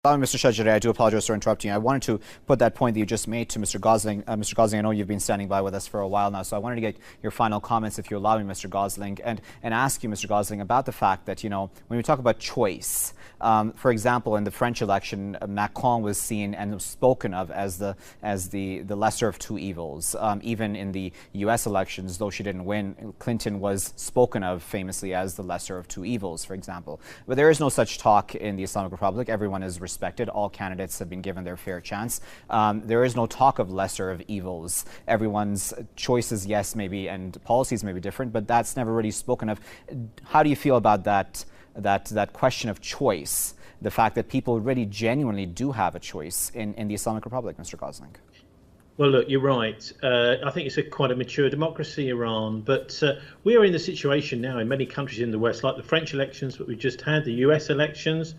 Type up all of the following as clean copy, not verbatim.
Mr. Shajari, I do apologize for interrupting you. I wanted to put that point that you just made to Mr. Gosling. Mr. Gosling, I know you've been standing by with us for a while now, so I wanted to get your final comments, if you allow me, Mr. Gosling, and ask you, Mr. Gosling, about the fact that, when we talk about choice, for example, in the French election, Macron was seen and was spoken of as the lesser of two evils. Even in the U.S. elections, though she didn't win, Clinton was spoken of famously as the lesser of two evils, for example. But there is no such talk in the Islamic Republic. Everyone is respected. All candidates have been given their fair chance. There is no talk of lesser of evils. Everyone's choices, yes, maybe, and policies may be different, but that's never really spoken of. How do you feel about that question of choice, the fact that people really genuinely do have a choice in the Islamic Republic, Mr. Gosling? Well, look, you're right. I think it's quite a mature democracy, Iran, but we are in the situation now in many countries in the West, like the French elections that we just had, the US elections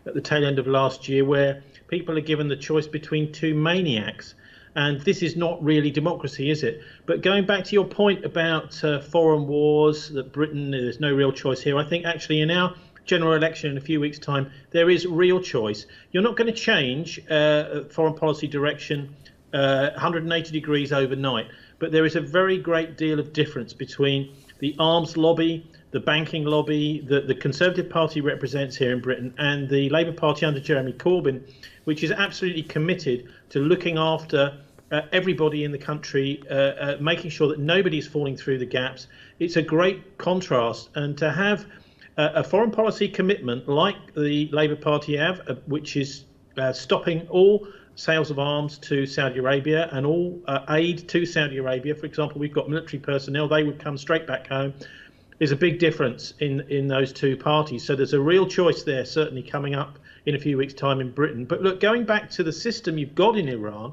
at the tail end of last year, where people are given the choice between two maniacs. And this is not really democracy, is it? But going back to your point about foreign wars, that Britain, there's no real choice here. I think actually in our general election in a few weeks' time, there is real choice. You're not going to change foreign policy direction 180 degrees overnight. But there is a very great deal of difference between the arms lobby, the banking lobby that the Conservative Party represents here in Britain, and the Labour Party under Jeremy Corbyn, which is absolutely committed to looking after everybody in the country, making sure that nobody is falling through the gaps. It's a great contrast, and to have a foreign policy commitment like the Labour Party have, which is stopping all sales of arms to Saudi Arabia and all aid to Saudi Arabia. For example, we've got military personnel, they would come straight back home. There's a big difference in those two parties. So there's a real choice there, certainly coming up in a few weeks' time in Britain. But look, going back to the system you've got in Iran,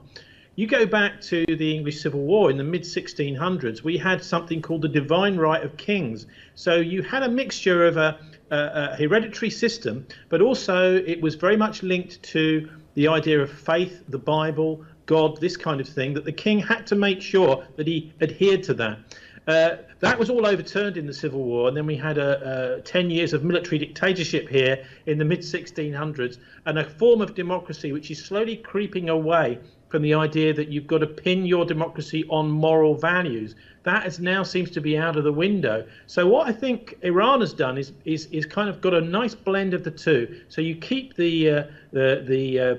you go back to the English Civil War in the mid-1600s, we had something called the divine right of kings. So you had a mixture of a hereditary system, but also it was very much linked to the idea of faith, the Bible, God, this kind of thing, that the king had to make sure that he adhered to that. That was all overturned in the Civil War, and then we had 10 years of military dictatorship here in the mid-1600s, and a form of democracy which is slowly creeping away from the idea that you've got to pin your democracy on moral values. That is now seems to be out of the window. So what I think Iran has done is kind of got a nice blend of the two. So you keep the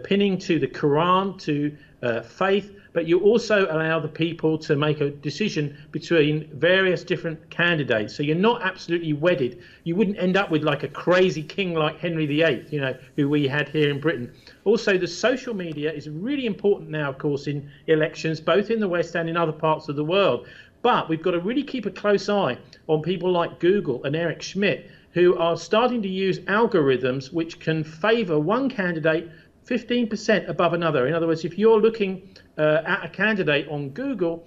pinning to the Quran, to faith, but you also allow the people to make a decision between various different candidates. So you're not absolutely wedded. You wouldn't end up with like a crazy king like Henry VIII, who we had here in Britain. Also, the social media is really important now, of course, in elections, both in the West and in other parts of the world. But we've got to really keep a close eye on people like Google and Eric Schmidt, who are starting to use algorithms which can favor one candidate 15% above another. In other words, if you're looking at a candidate on Google,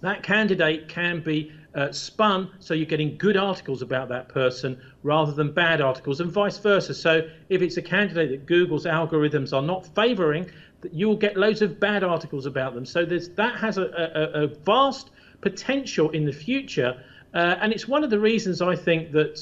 that candidate can be spun so you're getting good articles about that person rather than bad articles, and vice versa. So if it's a candidate that Google's algorithms are not favoring, you'll get loads of bad articles about them. So that has a vast potential in the future. And it's one of the reasons I think that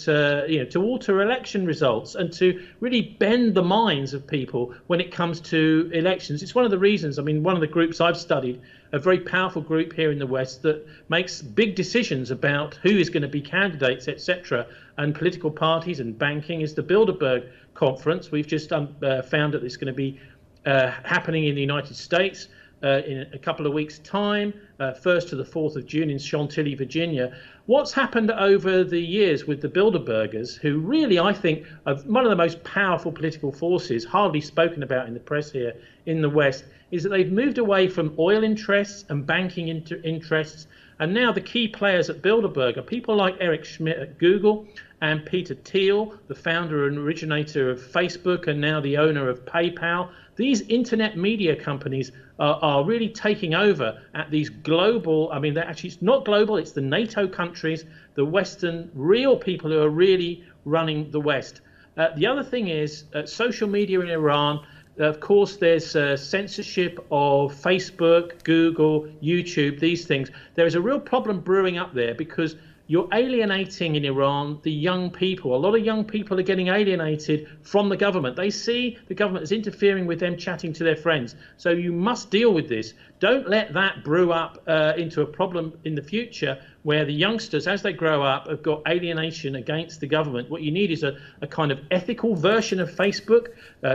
to alter election results and to really bend the minds of people when it comes to elections. It's one of the reasons. I mean, one of the groups I've studied, a very powerful group here in the West that makes big decisions about who is going to be candidates, etc., and political parties and banking, is the Bilderberg Conference. We've just found that it's going to be happening in the United States in a couple of weeks' time, 1st to the 4th of June in Chantilly, Virginia. What's happened over the years with the Bilderbergers, who really, I think, are one of the most powerful political forces, hardly spoken about in the press here in the West, is that they've moved away from oil interests and banking interests. And now the key players at Bilderberg are people like Eric Schmidt at Google and Peter Thiel, the founder and originator of Facebook and now the owner of PayPal. These internet media companies are really taking over at these global, it's not global, it's the NATO countries, the Western real people who are really running the West. The other thing is social media in Iran. Of course, there's censorship of Facebook, Google, YouTube, these things. There is a real problem brewing up there because you're alienating in Iran the young people. A lot of young people are getting alienated from the government. They see the government as interfering with them chatting to their friends. So you must deal with this. Don't let that brew up into a problem in the future where the youngsters, as they grow up, have got alienation against the government. What you need is a kind of ethical version of Facebook,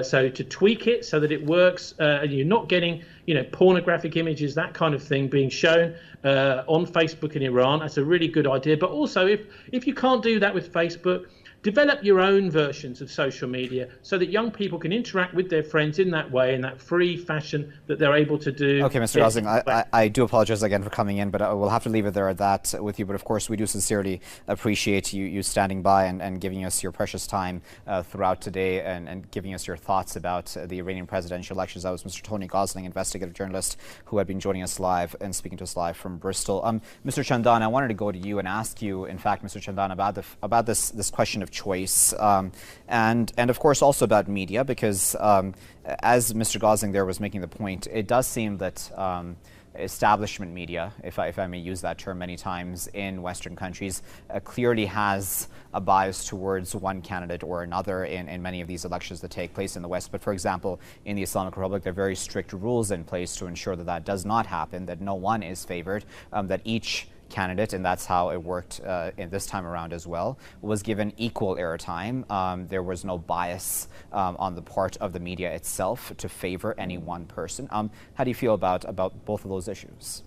so to tweak it so that it works, and you're not getting, pornographic images, that kind of thing being shown on Facebook in Iran. That's a really good idea. But also, if you can't do that with Facebook, develop your own versions of social media so that young people can interact with their friends in that way, in that free fashion that they're able to do. Okay, Mr. Gosling, I do apologize again for coming in, but we'll have to leave it there at that with you. But of course, we do sincerely appreciate you standing by and giving us your precious time throughout today and giving us your thoughts about the Iranian presidential elections. That was Mr. Tony Gosling, investigative journalist, who had been joining us live and speaking to us live from Bristol. Mr. Chandan, I wanted to go to you and ask you, in fact, Mr. Chandan, about this question of choice, and of course also about media, because as Mr. Gosling there was making the point, it does seem that establishment media, if I may use that term many times in Western countries, clearly has a bias towards one candidate or another in many of these elections that take place in the West. But for example, in the Islamic Republic, there are very strict rules in place to ensure that that does not happen, that no one is favored, that each candidate, and that's how it worked in this time around as well, was given equal airtime. There was no bias on the part of the media itself to favor any one person. How do you feel about both of those issues?